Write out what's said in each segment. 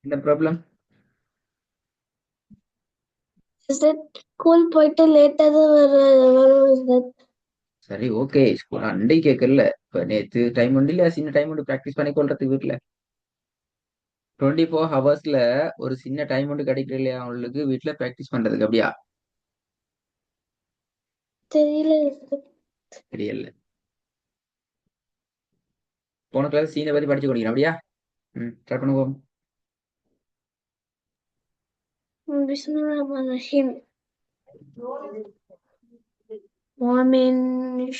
என்ன problem? Is that school போயிட்டு லேட்டா தான் வரும் is that சரி, ஓகே. ஸ்கூல் அண்டை கேட்கல. இப்ப நேத்து டைம் உண்டு இல்லையா? சின்ன டைம் உண்டு ப்ராக்டிஸ் பண்ணி கொள்றதுக்கு வீட்டுல. 24 ஹவர்ஸ்ல ஒரு சின்ன டைம் உண்டு கிடைக்கல இல்லையா உங்களுக்கு வீட்டுல ப்ராக்டிஸ் பண்றதுக்கு? அப்படியா? தெரியல is that தெரியல. போன கிளாஸ் சீனை பத்தி படிச்சு கொடுக்கிறேன். அப்படியா? ஸ்டார்ட் பண்ணுவோம். Bismillahirrahmanirrahim. ومن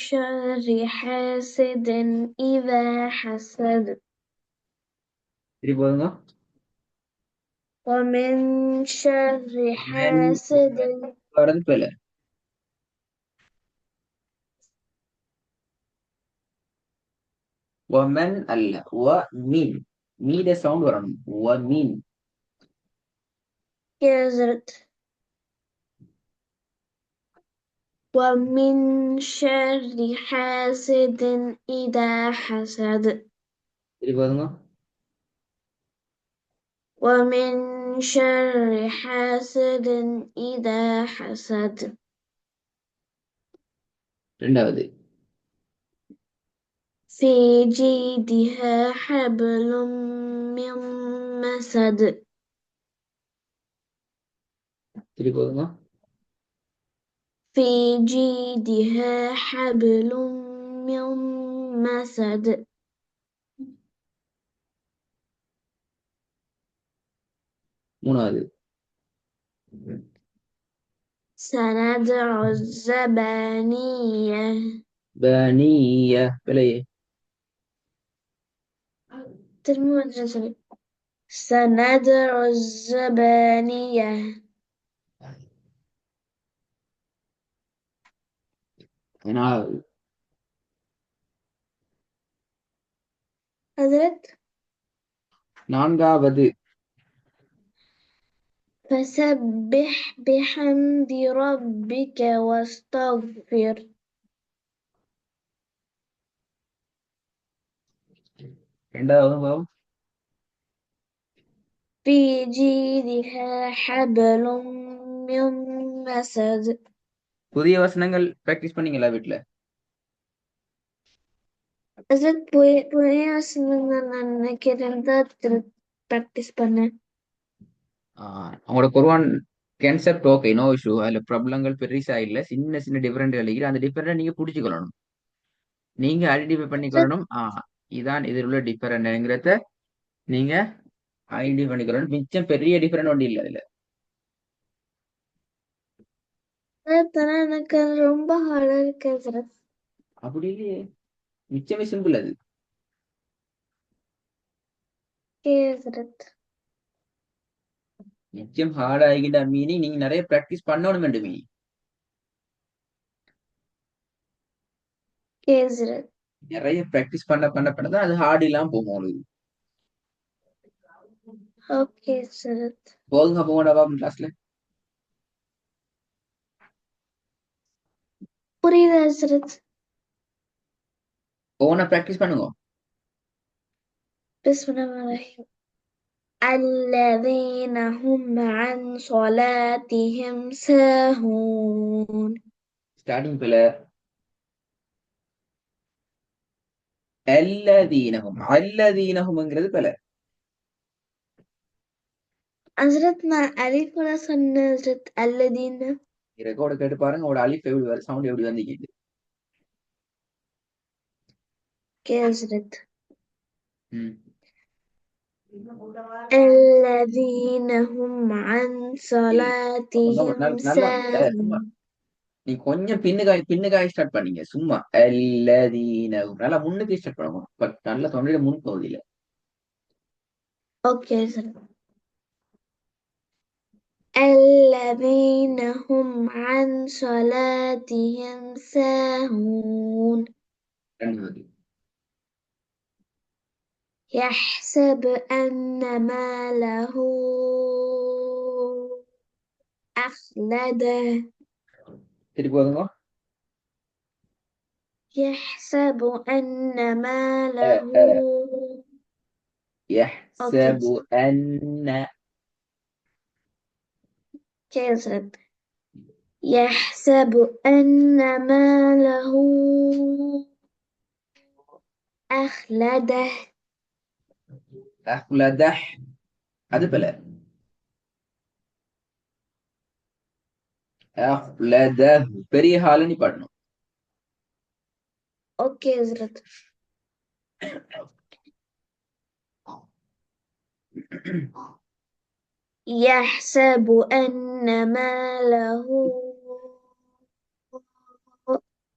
شر حاسد إذا حسد திருப்பி போதுங்க. ومن شر Men حاسد வரது போல. ஒமன் அல்ல, ஒ மீன். மீத சவுண்ட் வரணும். ஒ மீன். يزرد ومن شر حاسد إذا حسد திருப்பி போதுங்க. ومن شر حاسد إذا حسد ரெண்டாவது. في جيدها حبل من مسد திருப்பி போதுங்க. في جيدها حبل من مسد மூணாவது. سندع الزبانية பனிய பிழையே. سندع الزبانية நாலாவது. حضرت நான்காவது. فسبح بحمد ربك واستغفر ரெண்டாவது பாவம். في جيدها حبل من مسد புதிய வசனங்கள் பிராக்டிஸ் பண்ணீங்களா வீட்டுல? حضرت புதிய வசனங்கள் நான் நினைக்கிறேன் தான் ப்ராக்டிஸ் பண்ணேன். அவங்களோட குர்ஆன் கான்செப்ட் ஓகே, நோ இஷ்யூ. அதுல ப்ராப்ளங்கள் பெருசா இல்ல. சின்ன சின்ன டிஃபரெண்ட் அளிக்கிற அந்த டிஃபரெண்ட் நீங்க புடிச்சுக்கொள்ளணும். நீங்க ஐடென்டிஃபை பண்ணிக்கொள்ளணும். இதான் இதில் உள்ள டிஃபரெண்ட்ங்கிறத நீங்க ஐடென்டிஃபை பண்ணிக்கொள்ளணும். மிச்சம் பெரிய டிஃபரெண்ட் ஒன்றும் இல்லை அதுல. ஆனா எனக்கு அது ரொம்ப ஹார்டா இருக்கு ஹசரத். அப்படி இல்லையே, மிச்சமே சிம்பிள் அது. ஹசரத் மிச்சம் ஹார்ட் ஆகிட்ட மீனிங் நீங்க நிறைய பிராக்டிஸ் பண்ணணும் என்று மீனிங். ஹசரத் நிறைய பிராக்டிஸ் பண்ண பண்ண பண்ண தான் அது ஹார்ட் இல்லாம போகும் உங்களுக்கு. ஓகே ஹசரத். போதுங்க, போகண்டா பாப்போம் கிளாஸ்ல. புரியுது ஹசரத். போன பிராக்டிஸ் பண்ணுங்க. பிஸ்மில்லாஹிர் الذين هم عن صلاتهم ساهون ஸ்டார்டிங் பிள்ளை. அல்லதீனஹும், அல்லதீனஹும்ங்கிறது பிள்ளை. ஹசரத் நான் அலிஃபோட சொன்ன ஹசரத் அல்லதீன. ரெக்கார்டு கேட்டு பாருங்க, உங்களோட அலிஃப் எப்படி வருது, சவுண்ட் எப்படி வந்துக்கிது. ஓகே ஹசரத். ம். الذين هم عن இல்ல, صلاتهم நல்லா சும்மா ساهون நீ கொஞ்சம் பின்னுக்காய் ஸ்டார்ட் பண்ணீங்க. சும்மா அல்லதீனஹும் நல்லா முன்னுக்கு ஸ்டார்ட் பண்ணணும். பட் நல்ல தொண்டையில முன் பகுதியில. ஓகே ஹசரத். الذين هم عن صلاتهم ساهون ரெண்டாவது. يحسب أن ماله أخلده திருப்பி வருங்க. يحسب أن அ, ماله அ, Okay. يحسب أن. كسرت. يحسب أن ماله أخلده. أخلده அது பல. أخلده பெரிய ஹால நீ பாடணும். Okay, Hazrat. يحسب أن ماله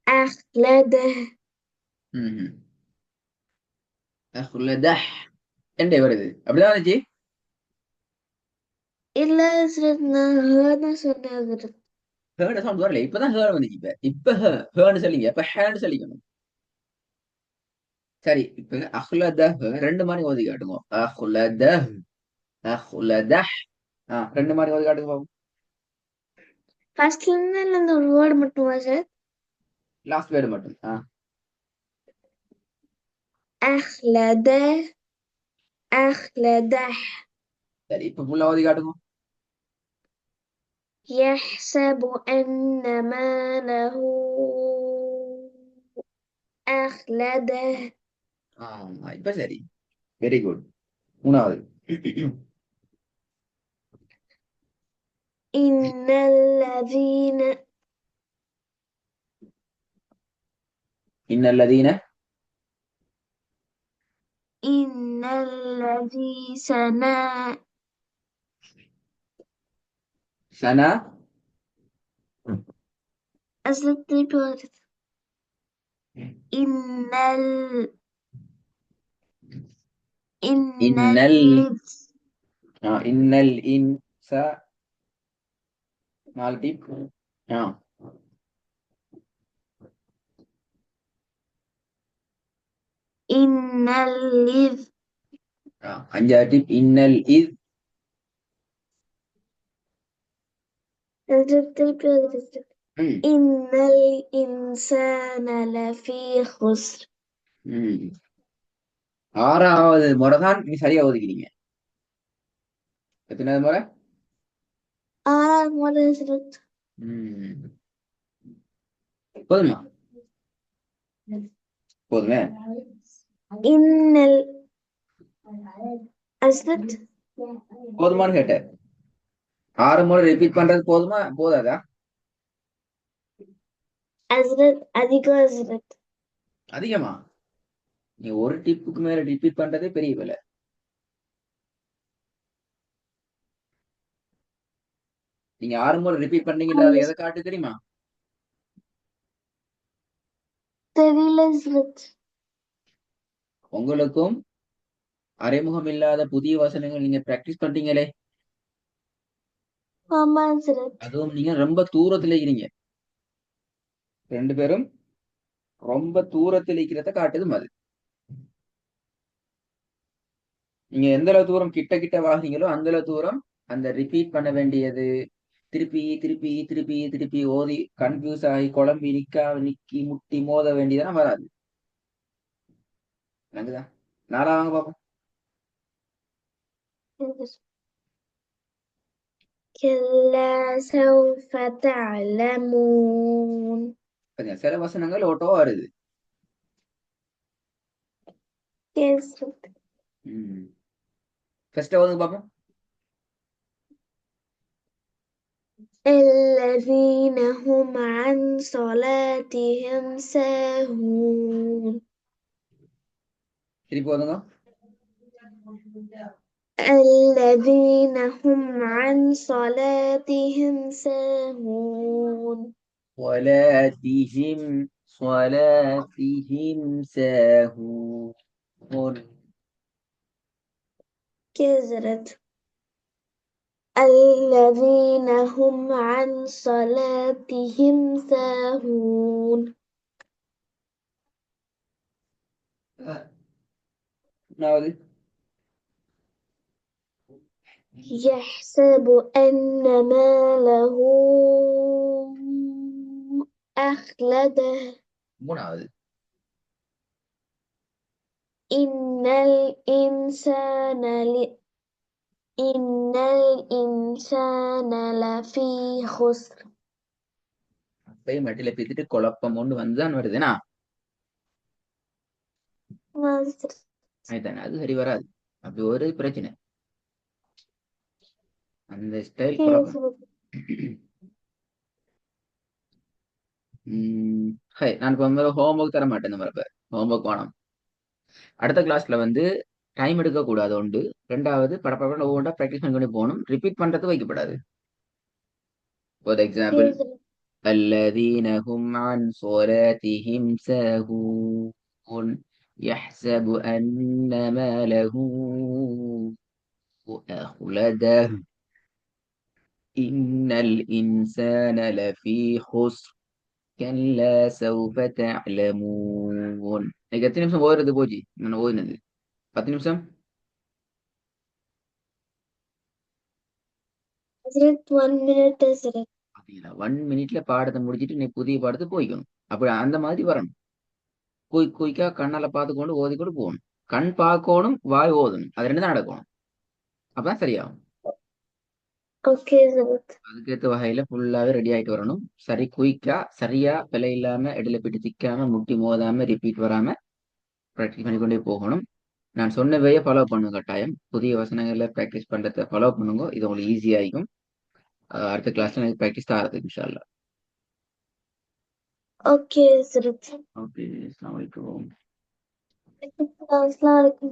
أخلده. ம்ஹும். أخلده என்ன வருது அப்படிதான் வந்துச்சு. இல்ல Hazrat, நான் ஹேர்னு சொன்னேன் Hazrat. ஹேர்டு சவுண்ட் வரல, இப்பதான் ஹேர் வந்துச்சு. இப்ப ஹேர்னு சொல்லிங்க, இப்ப ஹேர்னு சொல்லிக்கணும். சரி, இப்ப அஹ்லதஹ் ரெண்டு மாதிரி ஓதி காட்டுங்க. அஹ்லதஹ் அஹ்லதஹ் ரெண்டு மாதிரி ஓதி காட்டுங்க பாப்போம். ஃபர்ஸ்ட்ல இருந்து இல்ல அந்த ஒரு வேர்டு மட்டுமா சார்? லாஸ்ட் வேர்டு மட்டும். أخلده أخلده. சரி, இப்ப ஃபுல்லா ஓதி காட்டுங்க. يحسب أن ماله أخلده. இப்ப சரி, வெரி குட். மூணாவது. إن الذين இன்னல்லதீன إن الذي سنا சனா أصل التربية. إن إن இன்னல் இன்னல் இன்ச நாலு டீப். إن الذي அஞ்சாவது டீப். இன்னல் இஸ். إن الإنسان لفي خسر. ஆறாவது முறைதான் நீ சரியா ஒதுக்கிறீங்க. எத்தனாவது முறை? مرة زرت. போதுமா? போதுமே. إن أزرت. போதுமான்னு கேட்டேன். 6 முறை ரிப்பீட் பண்றது போதுமா போதாதா? أزرت أديكو أزرت. அதிகமா? நீ ஒரு டிப்புக்கு மேல ரிப்பீட் பண்றதே பெரிய வேலை. நீங்க 6 முறை ரிப்பீட் பண்ணீங்கல்ல, அது எதை காட்டு தெரியுமா? தெரியல அஸ்ரத். உங்களுக்கும் அறிமுகம் இல்லாத புதிய வசனங்கள் நீங்க பிராக்டிஸ் பண்றீங்களே, ஆமா அஸ்ரத். அதுவும் நீங்க ரொம்ப தூரத்துல இருக்கிறீங்க. 2 பேரும் ரொம்ப தூரத்தில் இருக்கிறத காட்டுது அது. நீங்க எந்த அளவு தூரம் கிட்ட கிட்ட வாங்குறீங்களோ அந்த அளவு தூரம் அந்த ரிப்பீட் பண்ண வேண்டியது, திருப்பி திருப்பி திருப்பி திருப்பி ஓதி கன்ஃபியூஸ் ஆகி குழம்பி நிக்கி முட்டி மோத வேண்டியதெல்லாம் வராது. எனக்குதா 4 வாங்க பாப்போம். كلا سوف تعلمون. சில வசனங்கள் ஓட்டோ வருது. ஃபர்ஸ்ட் ஓதுங்க பாப்போம். الذين هم عن صلاتهم ساهون. திருப்பி ஓதுங்க. الذين هم عن صلاتهم ساهون. صلاتهم ساهون. كزرت. الذين هم عن صلاتهم ساهون. ناوي يحسب أن ماله أخلده. மூணாவது. இன்னல் இன்சான இன்னல் இன்சான லஃபீ ஹுஸ்ர். அப்பயும் மட்டில பேத்துட்டு குழப்பம் ஒன்று வந்துதான் வருதுனா அதுதானே, அது சரி வராது. அப்படி ஒரு பிரச்சனை, அந்த ஸ்டைல் குழப்பம். ஹை, நான் இப்போ ஹோம்ஒர்க் தர மாட்டேன். இந்த மாதிரி ஹோம்ஒர்க் வேணும். அடுத்த கிளாஸ்ல வந்து டைம் எடுக்க கூடாது உண்டு. ரெண்டாவது படப்பட ஒவ்வொன்றா ப்ராக்டிஸ் பண்ணி போகணும். ரிப்பீட் பண்றது வைக்கப்படாது. For example, الذين هم عن صلاتهم ساهون يحسب أن ماله أخلده إن الإنسان لفي خسر كلا سوف تعلمون. எனக்கு எத்தனை நிமிஷம் ஓடுறது போச்சு? நான் ஓடினது 10 நிமிஷம். Hazrat, 1 minute is it? பாத்தீங்களா, 1 மினிட்ல பாடத்தை முடிச்சிட்டு நீ புதிய பாடத்தை போய்க்கணும். அப்படி அந்த மாதிரி வரணும். குயிக்கா கண்ணால பார்த்துக்கொண்டு ஓதிக்கொண்டு போகணும். கண் பார்க்கணும், வாய் ஓதணும், அது ரெண்டு தான் நடக்கணும். அப்பதான் சரியாகும். Okay, Hazrat. அதுக்கேற்ற வகையில ஃபுல்லாவே ரெடி ஆயிட்டு வரணும். சரி, குயிக்கா சரியா பிழை இல்லாம இடையில போயிட்டு திக்காம முட்டி மோதாம ரிப்பீட் வராம ப்ராக்டிஸ் பண்ணிக்கொண்டே போகணும். நான் சொன்னவையே ஃபாலோ பண்ணுங்க கட்டாயம். புதிய வசனங்களை ப்ராக்டிஸ் பண்றதை ஃபாலோ பண்ணுங்க. இது உங்களுக்கு ஈஸியாகும். அடுத்த கிளாஸ்ல எனக்கு ப்ராக்டிஸ் தான் ஆகுது இன்ஷா அல்லாஹ். Okay, Hazrat. ஓகே, அஸ்ஸலாமு அலைக்கும். Assalamualaikum.